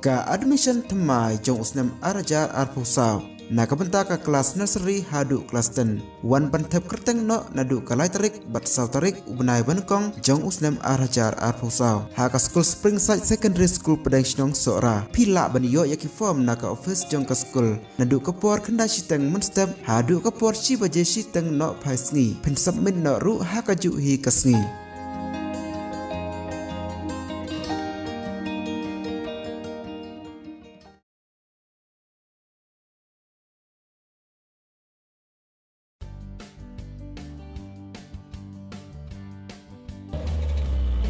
Ka admission themai jong usnam arajar arpusau. Na kabenta ka kelas nursery hadu kelas 10. Wan bantep kerteng no nadu kalai tarik bat sau tarik ubnai bankong jong usnam arajar arpusau. Haka school Springside Secondary School pedang shnong sora. Pila baniyo yaki form na ka office jong ka school. Nadu kapor kenda shiteng menstep hadu kapor shibaje shiteng no paisngi. Pen submit no ru haka ju hi kasngi.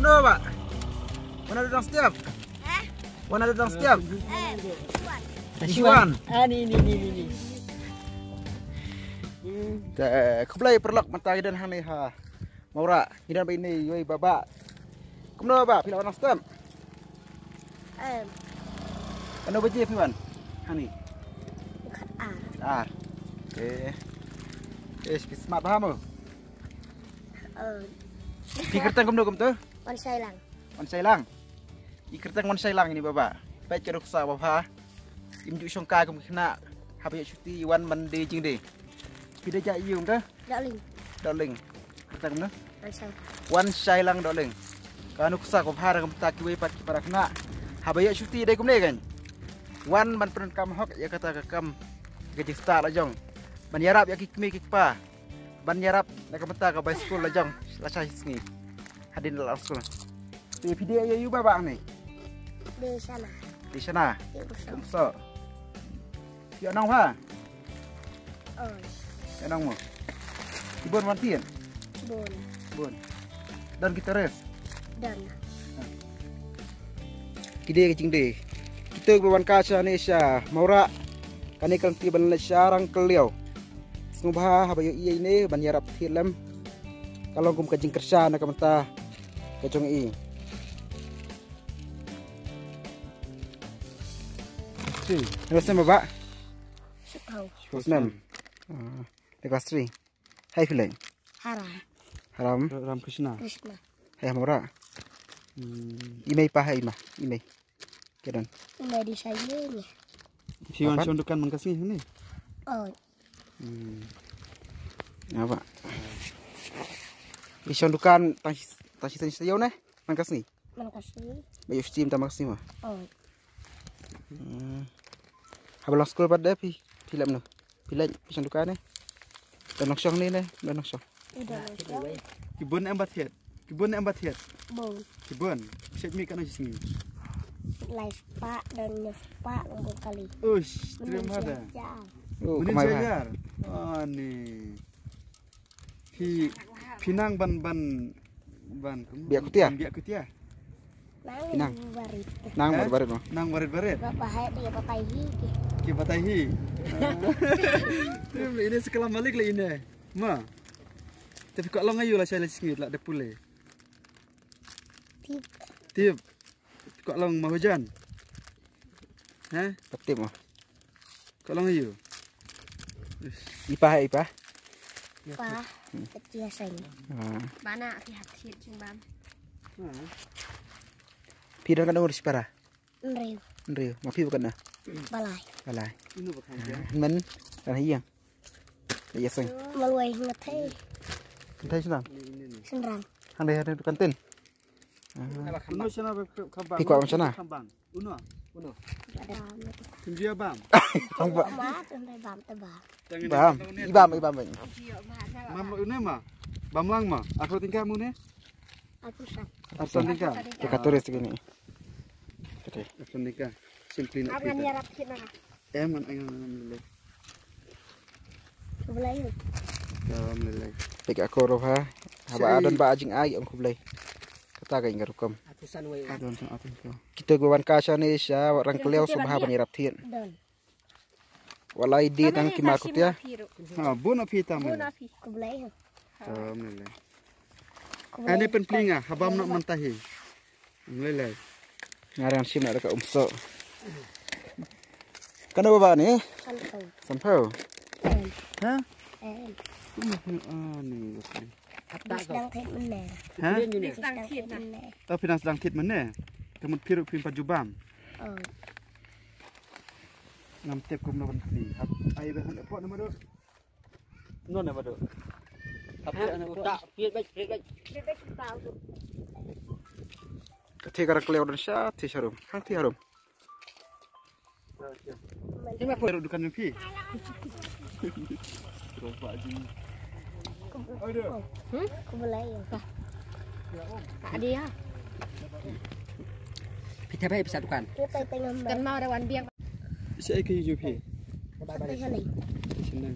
Mana Pak? Mana ada setiap? Mana ada setiap? Siwan. Ni. Keplay perlok mata dan hani ha. Maura, hidan ini yoi baba. Kemana Pak? Pila orang setiap? Ano baje piwan? Hani. Smart paham? Pikertang kum tu? Wan Sailang. Wan Sailang. Ikertang Wan Sailang ini Bapak. Baik ceruk sa Bapak. Imju songka kum kena habis cuti wan mandi jing de. Pida ja iung dah? Doling. Kertang kum Wan Sailang doling. Kanu kusa kum har kum tak kiwe pat para kena. Habis cuti de kum de kan. Wan man pern kam hok ya kata kam gaji start lajong. Ban yarap ya kikmi kikpa. Ban yarap nak menta ka bay school lajong. Lasai sini. Hadin dalam sekolah. Di video ayu Bapak ni. Di sana. Di sana. So. Dia nang ha? Dia nang mo. Ibon mantin. Bon. Dan kita res. Dan. Kide kecing de. Kita bawan kaca ni sya. Maura. Kani kan tiban syarang keliau. Sengubah habayo iya ini ban yarap film. Kalau kum kajing kerja nak menta kacung i. Terus nama Bapak? Susnam. Kelas 3. Hai filem. Haram. Ram Krishna. Hai Maura. Imei pa hai mah. Imei. Kedan. Imei di saya ni. Siwan condukan mengkasih ni. Apa? Isyon dukan tasisan sayo na mangkasih. Bayu steam tamakasih mah. Habang school pada film no. Pilih isyon dukan ni. Dan noksong ni ne, dan noksong. Kibun embat hiat. Bon. Kibun. Set mi kan sini. Lais pak dan pak ngomong kali. Ush, terima ada. Menjajar. Ni. Pinang ban Biak kutia. Nang barit. Nang barit mah. Nang barit. Bapak hai dia pataihi. Ki pataihi. Ini sekolah balik lah ini. Ma. Tapi kok long ayu lah saya sengit lah depule. Tip. Kok long mau hujan? Hah? Tip mah. Kok long ayu? Ipa. Pak, biasanya. Mana hati-hati cimbam. Pidan kan urus para. Nriu. Mapi bukan nah. Balai. Ini bukan dia. Men kan hiang. Ya seng. Maluai ngeteh. Kentai senang. Senrang. Handai kantin. Uno sana kambang. Pikwa macam mana? Kambang. Uno. Ada. Tunjia bam. Kambang. Bam tebal. Ibam. Mam ini mah. Bamlang mah. Aku tinggal mu ni. Aku tinggal. Dekat turis segini. Oke. Aku tinggal. Simply nak. Akan nyarap kita. Man angan. Kublai. Alhamdulillah. Pek aku roha. Haba adan ba ajing ay ang kublay. Kata kay ngarukom. Adon sa atin ko. Kita gawan kasya ni siya orang keliau sumaha panirap tin. Walai di tang kimakut ya. Bona pita mo. Kublai. Alhamdulillah. Ane penplinga habam nak mentahi. Mulai. Ngarang sim nak dekat umso. Kenapa Bapak ni? Sampau. Ha? Ni sedang thit mana? Ha? Sedang thit mana? Tapi sedang thit mana? Kamu piruk pin pajubam. ngam tiap kum na ban kli hap ai ba han pot na ma do non na ma do hap na tak piet baik Bebek tahu tu. Ti kara kleo dan sya ti sharum. Hang ti harum. Ini apa dudukan pi coba aja Kau boleh ya. tak dia Pita baik bisa dukan. Kita tengah kan mau ada wan biang saya ke hijau pi Tengah ni. senang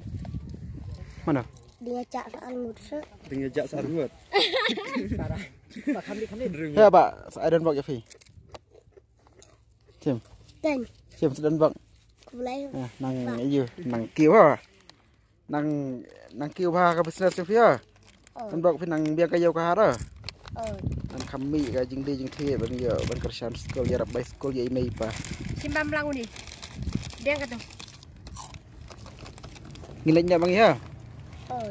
Mana? Dia cak soal muda. dengan jak sarut Ya, Pak. Saya dan bak ya fi. Sim. Dan Sim dan bak. kau boleh. Nah, nang iyo, nang kiu ha. Nang kiu ha ka business fi ha. Dan bak fi nang biang kayu ka hara. Nang kami ka jing de jing the ban yo ban kersan school ya rabai school ya imei pa. simbam langu ni dia kata Ngilanya bang ya. Oh.